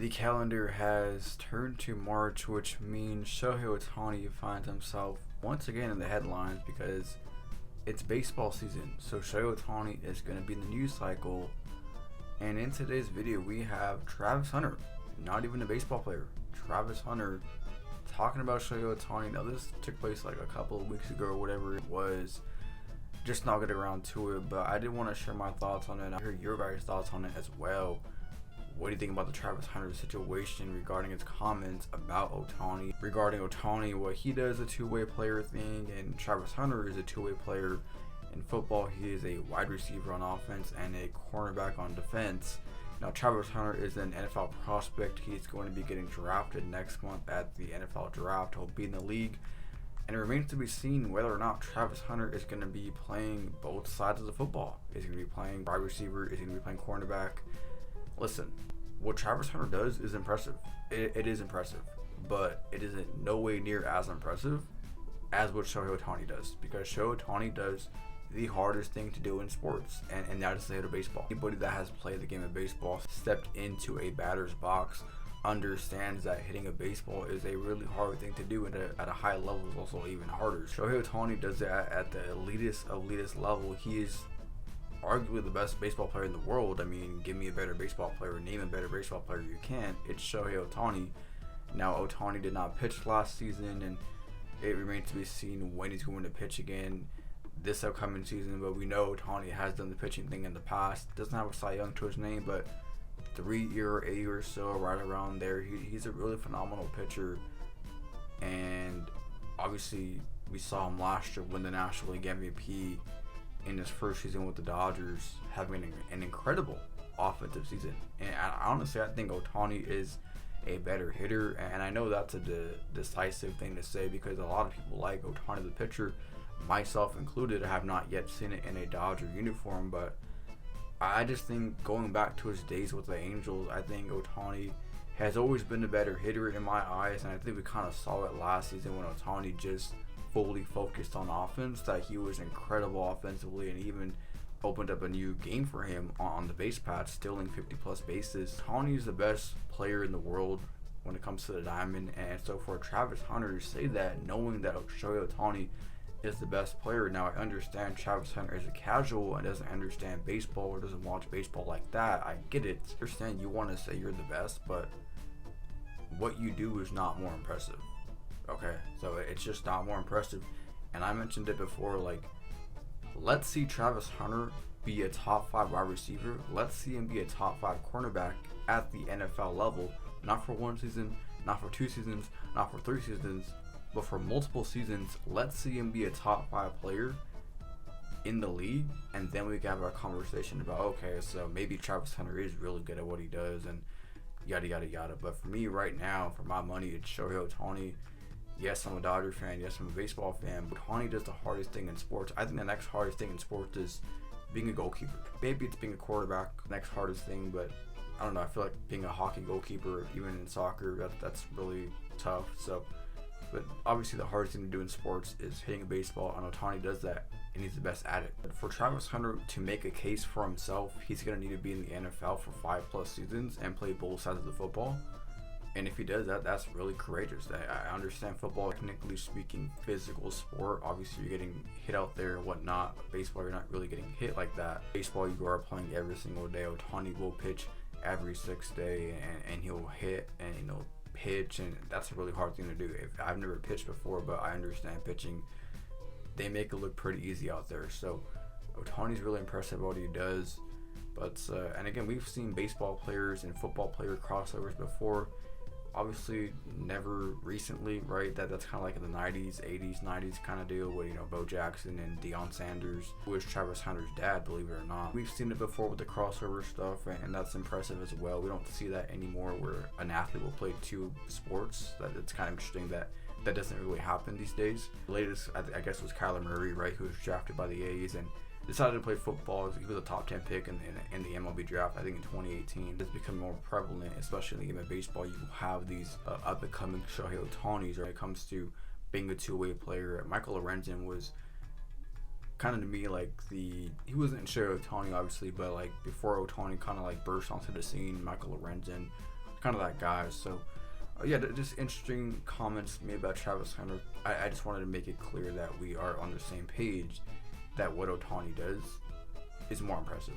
The calendar has turned to March, which means Shohei Ohtani finds himself once again in the headlines because it's baseball season. So Shohei Ohtani is going to be in the news cycle. And in today's video, we have Travis Hunter, not even a baseball player, Travis Hunter, talking about Shohei Ohtani. Now, this took place like a couple of weeks ago or whatever it was. Just not getting around to it, but I did want to share my thoughts on it. I hear your guys' thoughts on it as well. What do you think about the Travis Hunter situation regarding his comments about Ohtani? Regarding Ohtani, what he does, a two-way player thing, and Travis Hunter is a two-way player. In football, he is a wide receiver on offense and a cornerback on defense. Now, Travis Hunter is an NFL prospect. He's going to be getting drafted next month at the NFL draft. He'll be in the league. And it remains to be seen whether or not Travis Hunter is going to be playing both sides of the football. Is he going to be playing wide receiver? Is he going to be playing cornerback? Listen, what Travis Hunter does is impressive. It is impressive, but it is in no way near as impressive as what Shohei Ohtani does, because Shohei Ohtani does the hardest thing to do in sports, and that is to hit a baseball. Anybody that has played the game of baseball, stepped into a batter's box, understands that hitting a baseball is a really hard thing to do, and at a high level is also even harder. Shohei Ohtani does that at the elitist level. He is arguably the best baseball player in the world. I mean, give me a better baseball player, name a better baseball player you can. It's Shohei Ohtani. Now, Ohtani did not pitch last season, and it remains to be seen when he's going to pitch again this upcoming season, but we know Ohtani has done the pitching thing in the past. Doesn't have a Cy Young to his name, but 3 year, 8 years or so, right around there. He's a really phenomenal pitcher, and obviously we saw him last year win the National League MVP in his first season with the Dodgers, having an incredible offensive season. And honestly, I think Ohtani is a better hitter, and I know that's a decisive thing to say because a lot of people like Ohtani the pitcher, myself included. I have not yet seen it in a Dodger uniform, but I just think going back to his days with the Angels, I think Ohtani has always been a better hitter in my eyes, and I think we kind of saw it last season when Ohtani just fully focused on offense, that he was incredible offensively and even opened up a new game for him on the base paths, stealing 50 plus bases. Ohtani is the best player in the world when it comes to the diamond, and so for Travis Hunter to say that, knowing that Shohei Ohtani is the best player. Now, I understand Travis Hunter is a casual and doesn't understand baseball or doesn't watch baseball like that. I get it. I understand you want to say you're the best, but what you do is not more impressive. Okay, so it's just not more impressive. And I mentioned it before, like, let's see Travis Hunter be a top 5 wide receiver. Let's see him be a top 5 cornerback at the NFL level. Not for one season, not for 2 seasons, not for 3 seasons, but for multiple seasons. Let's see him be a top 5 player in the league, and then we can have a conversation about, okay, so maybe Travis Hunter is really good at what he does, and yada yada yada. But for me right now, for my money, it's Shohei Ohtani. Yes, I'm a Dodger fan. Yes, I'm a baseball fan. But Ohtani does the hardest thing in sports. I think the next hardest thing in sports is being a goalkeeper. Maybe it's being a quarterback, next hardest thing, but I don't know. I feel like being a hockey goalkeeper, even in soccer, that's really tough. So, but obviously the hardest thing to do in sports is hitting a baseball, and Ohtani does that, and he's the best at it. But for Travis Hunter to make a case for himself, he's going to need to be in the NFL for 5+ seasons and play both sides of the football. And if he does that, that's really courageous. I understand football, technically speaking, physical sport. Obviously, you're getting hit out there and whatnot. But baseball, you're not really getting hit like that. Baseball, you are playing every single day. Ohtani will pitch every 6th day, and he'll hit and pitch, and that's a really hard thing to do. I've never pitched before, but I understand pitching. They make it look pretty easy out there. So Ohtani's really impressive at what he does. But and again, we've seen baseball players and football player crossovers before. Obviously, never recently, right? That's kind of like in the 90s, 80s, 90s kind of deal with, Bo Jackson and Deion Sanders, who is Travis Hunter's dad, believe it or not. We've seen it before with the crossover stuff, and that's impressive as well. We don't see that anymore where an athlete will play 2 sports. It's kind of interesting that doesn't really happen these days. The latest, I guess, was Kyler Murray, right, who was drafted by the A's and decided to play football. He was a top 10 pick in the MLB draft, I think in 2018. It's become more prevalent, especially in the game of baseball. You have these up-and-coming Shohei Ohtanis when it comes to being a two-way player. Michael Lorenzen was kind of, to me, like he wasn't Shohei Ohtani, obviously, but like before Ohtani kind of like burst onto the scene, Michael Lorenzen kind of that guy. So, yeah, just interesting comments made about Travis Hunter. I just wanted to make it clear that we are on the same page, that what Ohtani does is more impressive.